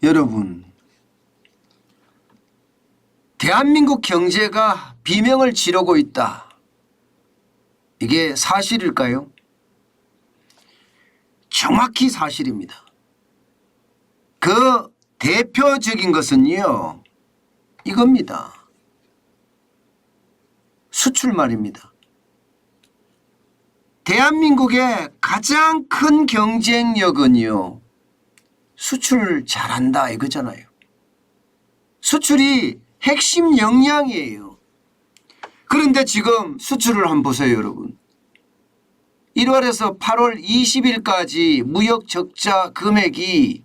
여러분, 대한민국 경제가 비명을 지르고 있다. 이게 사실일까요? 정확히 사실입니다. 그 대표적인 것은요, 이겁니다. 수출 말입니다. 대한민국의 가장 큰 경쟁력은요, 수출 잘한다 이거잖아요. 수출이 핵심 역량이에요. 그런데 지금 수출을 한번 보세요, 여러분. 1월에서 8월 20일까지 무역 적자 금액이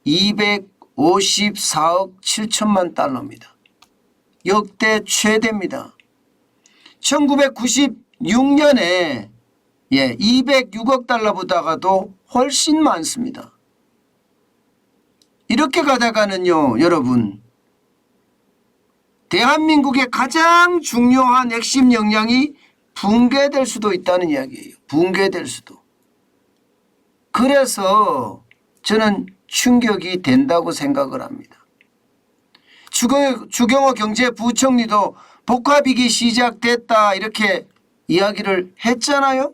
254억 7천만 달러입니다. 역대 최대입니다. 1996년에 206억 달러보다가도 훨씬 많습니다. 이렇게 가다가는요, 여러분, 대한민국의 가장 중요한 핵심 역량이 붕괴될 수도 있다는 이야기예요. 붕괴될 수도. 그래서 저는 충격이 된다고 생각을 합니다. 주경호 경제부총리도 복합위기 시작됐다 이렇게 이야기를 했잖아요.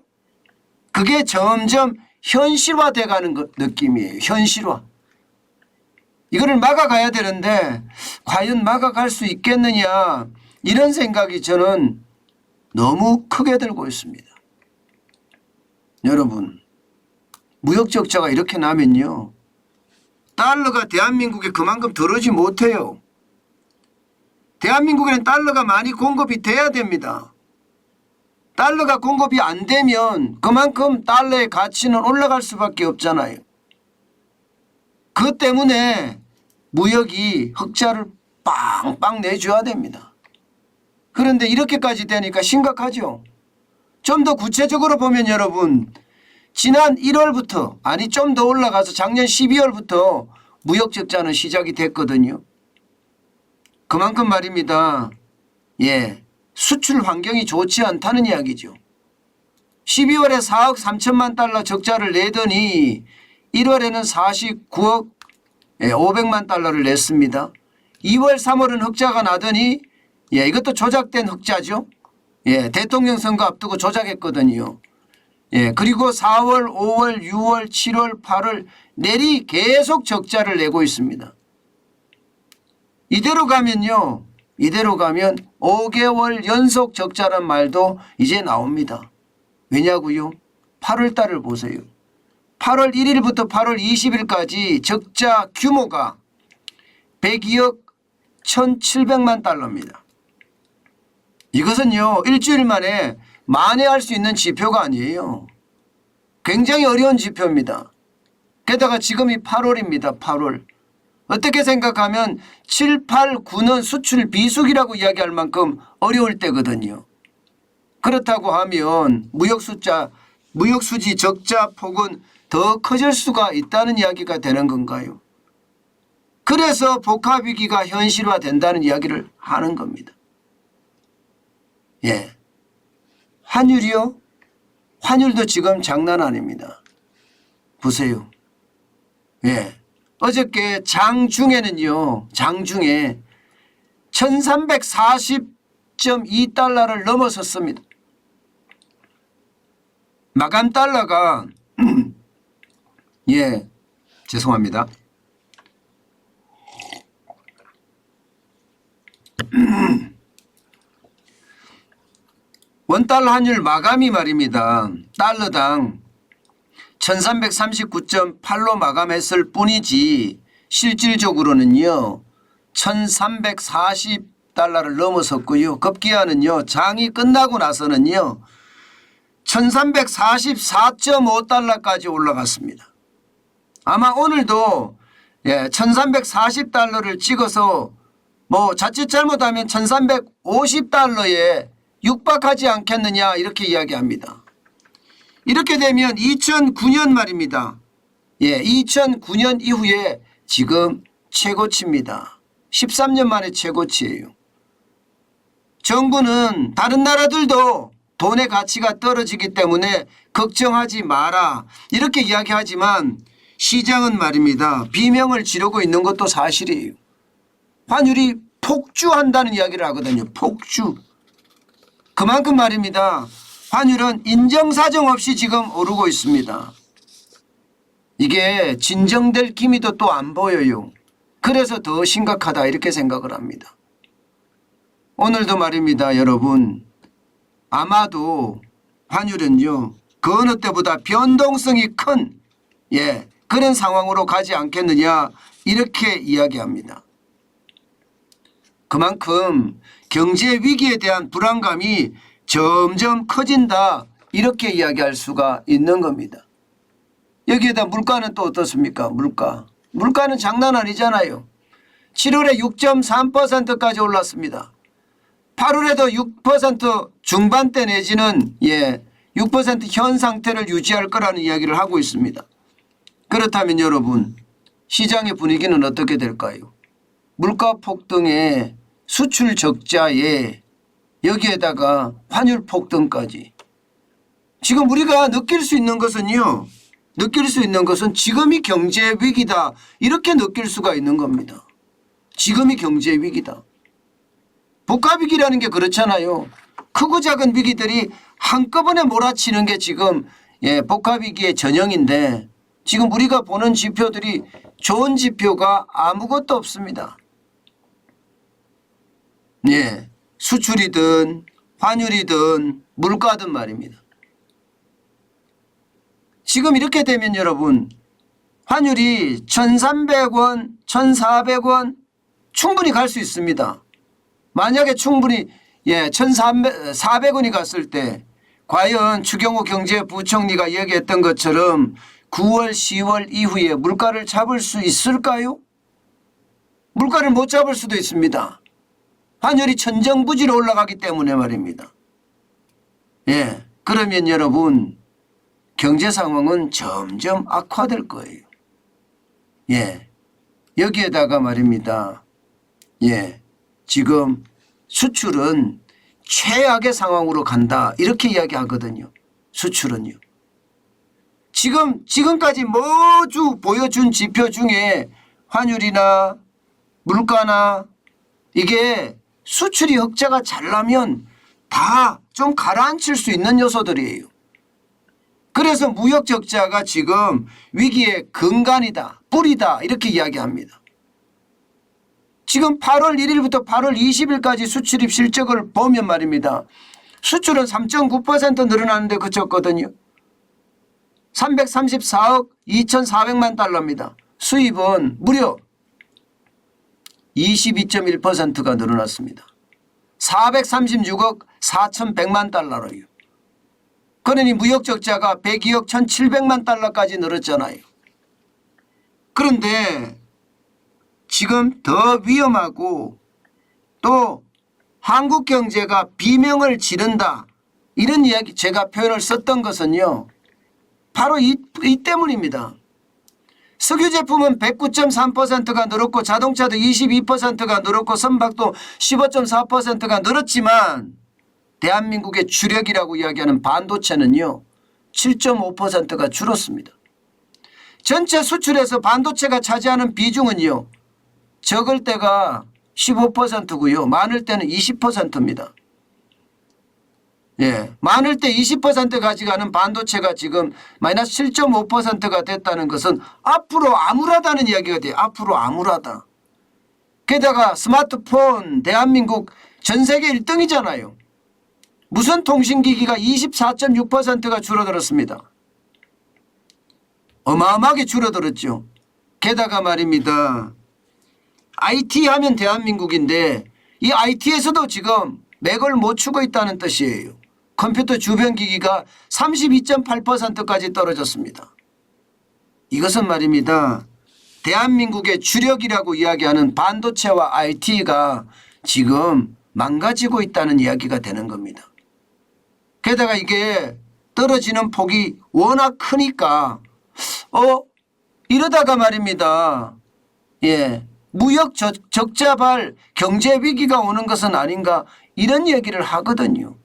그게 점점 현실화돼 가는 느낌이에요. 현실화. 이거를 막아가야 되는데 과연 막아갈 수 있겠느냐, 이런 생각이 저는 너무 크게 들고 있습니다. 여러분, 무역 적자가 이렇게 나면요, 달러가 대한민국에 그만큼 들어오지 못해요. 대한민국에는 달러가 많이 공급이 돼야 됩니다. 달러가 공급이 안 되면 그만큼 달러의 가치는 올라갈 수밖에 없잖아요. 그 때문에 무역이 흑자를 빵빵 내줘야 됩니다. 그런데 이렇게까지 되니까 심각하죠. 좀 더 구체적으로 보면 여러분, 지난 1월부터, 아니 좀 더 올라가서 작년 12월부터 무역 적자는 시작이 됐거든요. 그만큼 말입니다. 수출 환경이 좋지 않다는 이야기죠. 12월에 4억 3천만 달러 적자를 내더니 1월에는 49억 500만 달러를 냈습니다. 2월 3월은 흑자가 나더니 이것도 조작된 흑자죠. 대통령 선거 앞두고 조작했거든요. 그리고 4월, 5월, 6월, 7월, 8월 내리 계속 적자를 내고 있습니다. 이대로 가면요, 이대로 가면 5개월 연속 적자란 말도 이제 나옵니다. 왜냐고요? 8월 달을 보세요. 8월 1일부터 8월 20일까지 적자 규모가 102억 1,700만 달러입니다. 이것은요, 일주일 만에 만회할 수 있는 지표가 아니에요. 굉장히 어려운 지표입니다. 게다가 지금이 8월입니다. 8월. 어떻게 생각하면 7, 8, 9는 수출 비수기라고 이야기할 만큼 어려울 때거든요. 그렇다고 하면 무역수지 적자 폭은 더 커질 수가 있다는 이야기가 되는 건가요? 그래서 복합위기가 현실화된다는 이야기를 하는 겁니다. 환율이요? 환율도 지금 장난 아닙니다. 보세요. 어저께 장중에는요, 장중에 1340.2달러를 넘어섰습니다. 마감 달러가 죄송합니다. 원달러 환율 마감이 말입니다. 달러당 1339.8로 마감했을 뿐이지 실질적으로는요 1340달러를 넘어섰고요. 급기야는요, 장이 끝나고 나서는요 1344.5달러까지 올라갔습니다. 아마 오늘도 1340달러를 찍어서 자칫 잘못하면 1350달러에 육박하지 않겠느냐 이렇게 이야기합니다. 이렇게 되면 2009년 말입니다. 2009년 이후에 지금 최고치입니다. 13년 만에 최고치예요. 정부는 다른 나라들도 돈의 가치가 떨어지기 때문에 걱정하지 마라 이렇게 이야기하지만 시장은 말입니다. 비명을 지르고 있는 것도 사실이에요. 환율이 폭주한다는 이야기를 하거든요. 폭주. 그만큼 말입니다. 환율은 인정사정 없이 지금 오르고 있습니다. 이게 진정될 기미도 또 안 보여요. 그래서 더 심각하다 이렇게 생각을 합니다. 오늘도 말입니다. 여러분 아마도 환율은요 그 어느 때보다 변동성이 큰 그런 상황으로 가지 않겠느냐 이렇게 이야기합니다. 그만큼 경제 위기에 대한 불안감이 점점 커진다 이렇게 이야기할 수가 있는 겁니다. 여기에다 물가는 또 어떻습니까? 물가는 장난 아니잖아요. 7월에 6.3%까지 올랐습니다. 8월에도 6% 중반대 내지는 6% 현 상태를 유지할 거라는 이야기를 하고 있습니다. 그렇다면 여러분 시장의 분위기는 어떻게 될까요? 물가 폭등에 수출 적자에 여기에다가 환율 폭등까지. 지금 우리가 느낄 수 있는 것은요. 지금이 경제 위기다 이렇게 느낄 수가 있는 겁니다. 지금이 경제 위기다. 복합 위기라는 게 그렇잖아요. 크고 작은 위기들이 한꺼번에 몰아치는 게 지금 복합 위기의 전형인데 지금 우리가 보는 지표들이 좋은 지표가 아무것도 없습니다. 수출이든 환율이든 물가든 말입니다. 지금 이렇게 되면 여러분 환율이 1,300원, 1,400원 충분히 갈 수 있습니다. 만약에 충분히 1,400원이 갔을 때 과연 추경호 경제부총리가 얘기했던 것처럼 9월, 10월 이후에 물가를 잡을 수 있을까요? 물가를 못 잡을 수도 있습니다. 환율이 천정부지로 올라가기 때문에 말입니다. 그러면 여러분 경제 상황은 점점 악화될 거예요. 여기에다가 말입니다. 지금 수출은 최악의 상황으로 간다 이렇게 이야기하거든요. 수출은요. 지금까지 모두 보여준 지표 중에 환율이나 물가나 이게 수출이 흑자가 잘 나면 다 좀 가라앉힐 수 있는 요소들이에요. 그래서 무역 적자가 지금 위기의 근간이다, 뿌리다 이렇게 이야기합니다. 지금 8월 1일부터 8월 20일까지 수출입 실적을 보면 말입니다. 수출은 3.9% 늘어나는데 그쳤거든요. 334억 2,400만 달러입니다. 수입은 무려 22.1%가 늘어났습니다. 436억 4,100만 달러로요. 그러니 무역 적자가 102억 1,700만 달러까지 늘었잖아요. 그런데 지금 더 위험하고 또 한국 경제가 비명을 지른다 이런 이야기 제가 표현을 썼던 것은요. 바로 이 때문입니다. 석유 제품은 109.3%가 늘었고 자동차도 22%가 늘었고 선박도 15.4%가 늘었지만 대한민국의 주력이라고 이야기하는 반도체는요. 7.5%가 줄었습니다. 전체 수출에서 반도체가 차지하는 비중은요. 적을 때가 15%고요. 많을 때는 20%입니다. 많을 때 20% 가져가는 반도체가 지금 마이너스 7.5%가 됐다는 것은 앞으로 암울하다는 이야기가 돼요. 앞으로 암울하다. 게다가 스마트폰 대한민국 전 세계 1등이잖아요. 무선 통신기기가 24.6%가 줄어들었습니다. 어마어마하게 줄어들었죠. 게다가 말입니다. IT 하면 대한민국인데 이 IT에서도 지금 맥을 못 추고 있다는 뜻이에요. 컴퓨터 주변 기기가 32.8%까지 떨어졌습니다. 이것은 말입니다. 대한민국의 주력이라고 이야기하는 반도체와 IT가 지금 망가지고 있다는 이야기가 되는 겁니다. 게다가 이게 떨어지는 폭이 워낙 크니까 이러다가 말입니다. 무역 적자발 경제 위기가 오는 것은 아닌가 이런 얘기를 하거든요.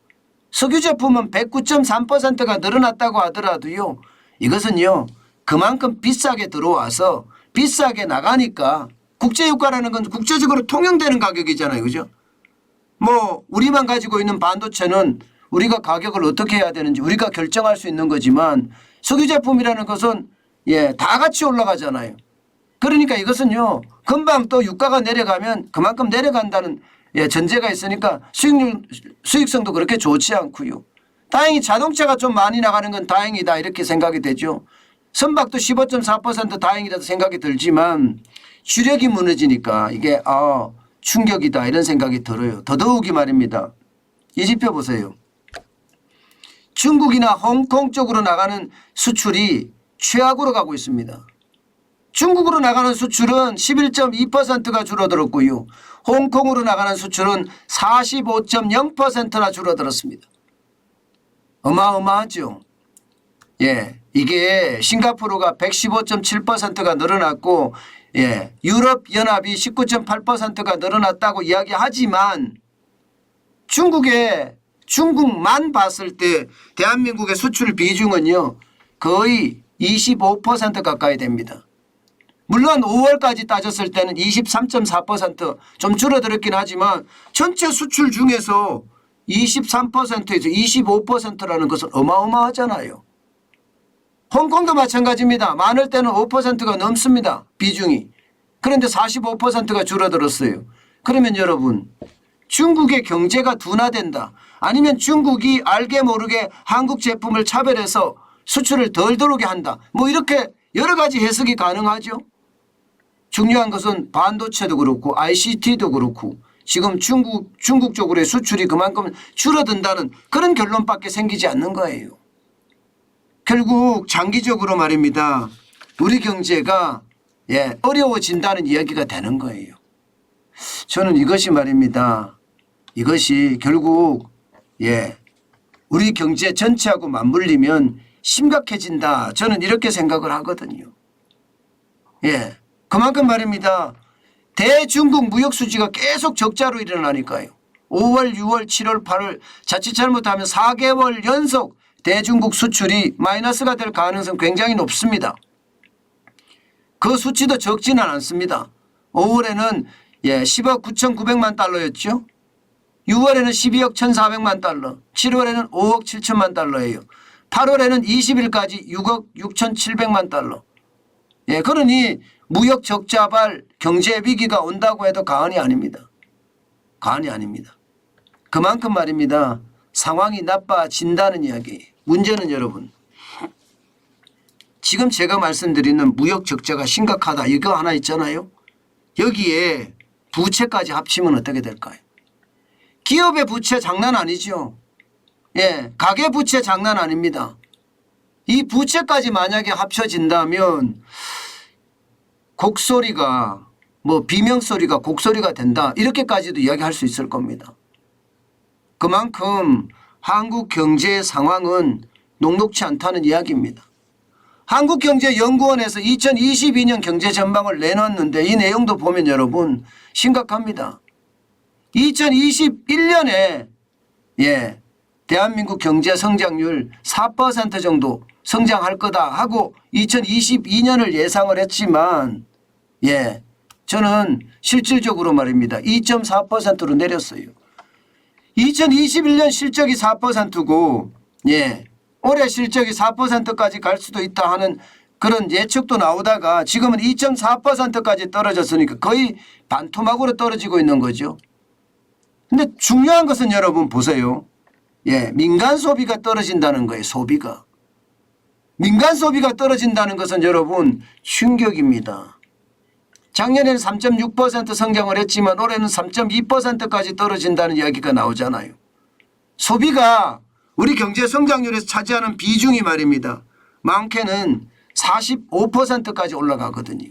석유 제품은 109.3%가 늘어났다고 하더라도요. 이것은요. 그만큼 비싸게 들어와서 비싸게 나가니까 국제유가라는 건 국제적으로 통용되는 가격이잖아요. 그죠? 뭐 우리만 가지고 있는 반도체는 우리가 가격을 어떻게 해야 되는지 우리가 결정할 수 있는 거지만 석유 제품이라는 것은 다 같이 올라가잖아요. 그러니까 이것은요 금방 또 유가가 내려가면 그만큼 내려간다는 전제가 있으니까 수익성도 그렇게 좋지 않고요. 다행히 자동차가 좀 많이 나가는 건 다행이다 이렇게 생각이 되죠. 선박도 15.4% 다행이다 생각이 들지만 주력이 무너지니까 이게 충격이다 이런 생각이 들어요. 더더욱이 말입니다. 이 지표 보세요. 중국이나 홍콩 쪽으로 나가는 수출이 최악으로 가고 있습니다. 중국으로 나가는 수출은 11.2%가 줄어들었고요. 홍콩으로 나가는 수출은 45.0%나 줄어들었습니다. 어마어마하죠. 이게 싱가포르가 115.7%가 늘어났고 유럽연합이 19.8%가 늘어났다고 이야기하지만 중국만 봤을 때 대한민국의 수출 비중은요 거의 25% 가까이 됩니다. 물론 5월까지 따졌을 때는 23.4% 줄어들었긴 하지만 전체 수출 중에서 23%에서 25%라는 것은 어마어마하잖아요. 홍콩도 마찬가지입니다. 많을 때는 5%가 넘습니다. 비중이. 그런데 45%가 줄어들었어요. 그러면 여러분 중국의 경제가 둔화된다. 아니면 중국이 알게 모르게 한국 제품을 차별해서 수출을 덜 들어오게 한다. 뭐 이렇게 여러 가지 해석이 가능하죠. 중요한 것은 반도체도 그렇고 ICT도 그렇고 지금 중국 쪽으로의 수출이 그만큼 줄어든다는 그런 결론밖에 생기지 않는 거예요. 결국 장기적으로 말입니다. 우리 경제가 어려워진다는 이야기가 되는 거예요. 저는 이것이 말입니다. 이것이 결국 우리 경제 전체하고 맞물리면 심각해진다. 저는 이렇게 생각을 하거든요. 그만큼 말입니다. 대중국 무역 수지가 계속 적자로 일어나니까요. 5월, 6월, 7월, 8월 자칫 잘못하면 4개월 연속 대중국 수출이 마이너스가 될 가능성 굉장히 높습니다. 그 수치도 적지는 않습니다. 5월에는 10억 9,900만 달러였죠. 6월에는 12억 1,400만 달러, 7월에는 5억 7천만 달러예요. 8월에는 20일까지 6억 6,700만 달러. 그러니 무역 적자발 경제 위기가 온다고 해도 과언이 아닙니다. 과언이 아닙니다. 그만큼 말입니다. 상황이 나빠진다는 이야기. 문제는 여러분 지금 제가 말씀드리는 무역 적자가 심각하다 이거 하나 있잖아요. 여기에 부채까지 합치면 어떻게 될까요? 기업의 부채 장난 아니죠. 가계 부채 장난 아닙니다. 이 부채까지 만약에 합쳐진다면 곡소리가 비명소리가 곡소리가 된다 이렇게까지도 이야기할 수 있을 겁니다. 그만큼 한국 경제의 상황은 녹록치 않다는 이야기입니다. 한국경제연구원에서 2022년 경제 전망을 내놨는데 이 내용도 보면 여러분 심각합니다. 2021년에 대한민국 경제 성장률 4% 정도 성장할 거다 하고 2022년을 예상을 했지만 저는 실질적으로 말입니다. 2.4%로 내렸어요. 2021년 실적이 4%고 올해 실적이 4%까지 갈 수도 있다 하는 그런 예측도 나오다가 지금은 2.4%까지 떨어졌으니까 거의 반토막으로 떨어지고 있는 거죠. 근데 중요한 것은 여러분 보세요. 민간 소비가 떨어진다는 거예요. 소비가. 민간 소비가 떨어진다는 것은 여러분 충격입니다. 작년에는 3.6% 성장을 했지만 올해는 3.2%까지 떨어진다는 이야기가 나오잖아요. 소비가 우리 경제 성장률에서 차지하는 비중이 말입니다. 많게는 45%까지 올라가거든요.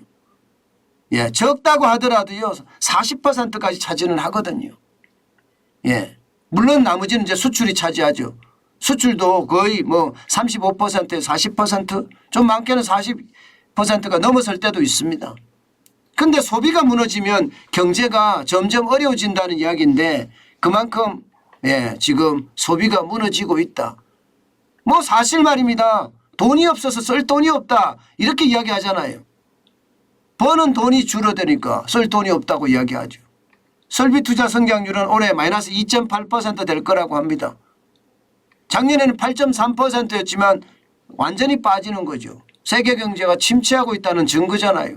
적다고 하더라도요 40%까지 차지는 하거든요. 물론 나머지는 이제 수출이 차지하죠. 수출도 거의 35%에 40% 좀 많게는 40%가 넘어설 때도 있습니다. 근데 소비가 무너지면 경제가 점점 어려워진다는 이야기인데 그만큼 지금 소비가 무너지고 있다. 사실 말입니다. 돈이 없어서 쓸 돈이 없다 이렇게 이야기하잖아요. 버는 돈이 줄어드니까 쓸 돈이 없다고 이야기하죠. 설비 투자 성장률은 올해 마이너스 2.8% 될 거라고 합니다. 작년에는 8.3%였지만 완전히 빠지는 거죠. 세계 경제가 침체하고 있다는 증거잖아요.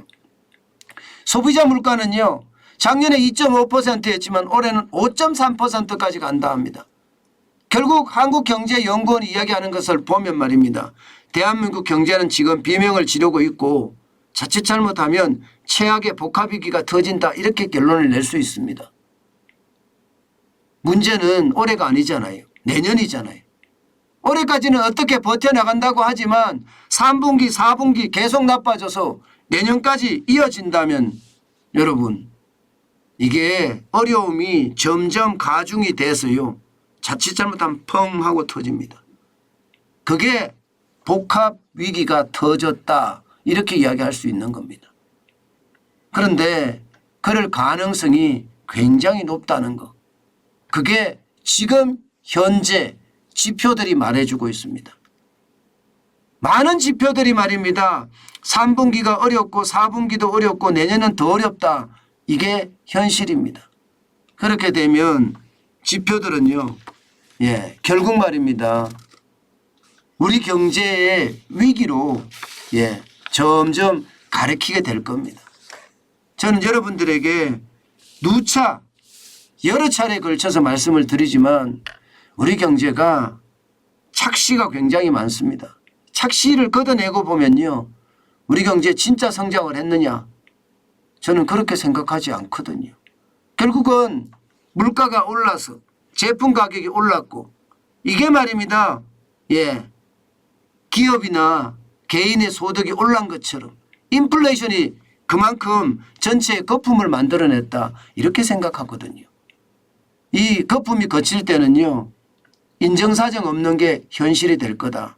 소비자 물가는요. 작년에 2.5%였지만 올해는 5.3%까지 간다 합니다. 결국 한국경제연구원이 이야기하는 것을 보면 말입니다. 대한민국 경제는 지금 비명을 지르고 있고 자칫 잘못하면 최악의 복합위기가 터진다 이렇게 결론을 낼 수 있습니다. 문제는 올해가 아니잖아요. 내년이잖아요. 올해까지는 어떻게 버텨나간다고 하지만 3분기 4분기 계속 나빠져서 내년까지 이어진다면 여러분 이게 어려움이 점점 가중이 돼서요. 자칫 잘못하면 펑 하고 터집니다. 그게 복합위기가 터졌다 이렇게 이야기할 수 있는 겁니다. 그런데 그럴 가능성이 굉장히 높다는 것. 그게 지금 현재 지표들이 말해주고 있습니다. 많은 지표들이 말입니다. 3분기가 어렵고 4분기도 어렵고 내년은 더 어렵다. 이게 현실입니다. 그렇게 되면 지표들은요. 결국 말입니다. 우리 경제의 위기로 점점 가리키게 될 겁니다. 저는 여러분들에게 누차 여러 차례에 걸쳐서 말씀을 드리지만 우리 경제가 착시가 굉장히 많습니다. 착시를 걷어내고 보면요. 우리 경제 진짜 성장을 했느냐? 저는 그렇게 생각하지 않거든요. 결국은 물가가 올라서 제품 가격이 올랐고 이게 말입니다. 기업이나 개인의 소득이 올란 것처럼 인플레이션이 그만큼 전체의 거품을 만들어냈다 이렇게 생각하거든요. 이 거품이 거칠 때는요. 인정사정 없는 게 현실이 될 거다.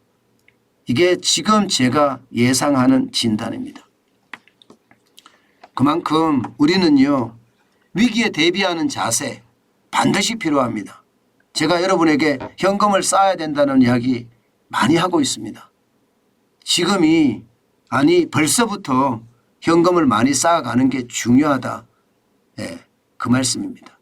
이게 지금 제가 예상하는 진단입니다. 그만큼 우리는요. 위기에 대비하는 자세 반드시 필요합니다. 제가 여러분에게 현금을 쌓아야 된다는 이야기 많이 하고 있습니다. 지금이 아니 벌써부터 현금을 많이 쌓아가는 게 중요하다. 그 말씀입니다.